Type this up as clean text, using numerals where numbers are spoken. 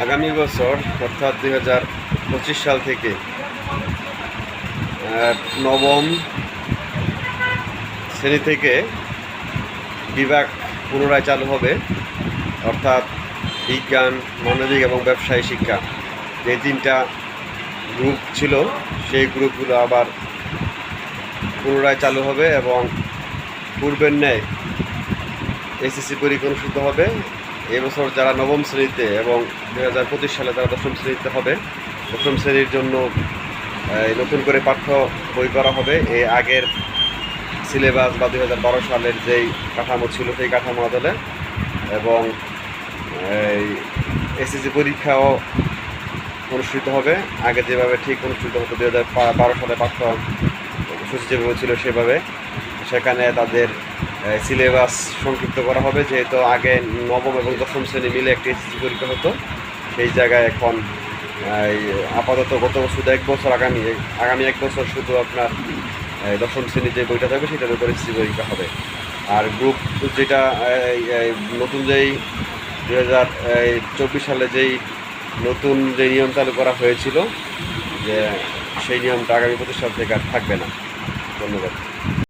আগামী বছর অর্থাৎ 2025 সাল থেকে নবম শ্রেণী থেকে বিভাগ পুনরায় চালু হবে। অর্থাৎ বিজ্ঞান, মানবিক এবং ব্যবসায়ী শিক্ষা, যে তিনটা গ্রুপ ছিল সেই গ্রুপগুলো আবার পুনরায় চালু হবে এবং পূর্বের ন্যায় এসএসসি পরীক্ষা অনুষ্ঠিত হবে। এবছর যারা নবম শ্রেণীতে এবং 2025 সালে যারা দশম শ্রেণীতে হবে, দশম শ্রেণীর জন্য নতুন করে পাঠ্য বই করা হবে। এই আগের সিলেবাস বা 2012 সালের যেই কাঠামো ছিল সেই কাঠামো আদলে, এবং এসএসসি পরীক্ষাও অনুষ্ঠিত হবে আগে যেভাবে ঠিক অনুষ্ঠিত হতো 2012 সালে পাঠ্যসূচি যেভাবে ছিল সেভাবে। সেখানে তাদের সিলেবাস সংক্ষিপ্ত করা হবে, যেহেতু আগে নবম এবং দশম শ্রেণী মিলে একটি এসএসসি পরীক্ষা হতো। সেই জায়গায় এখন আপাতত গত বছর আগামী এক বছর শুধু আপনার দশম শ্রেণীর যে বইটা থাকবে সেটার উপর এসএসসি পরীক্ষা হবে। আর গ্রুপ যেটা নতুন যেই 2024 সালে যেই নতুন যে নিয়ম চালু করা হয়েছিল, যে সেই নিয়মটা আগামী 25 সাল থেকে আর থাকবে না। ধন্যবাদ।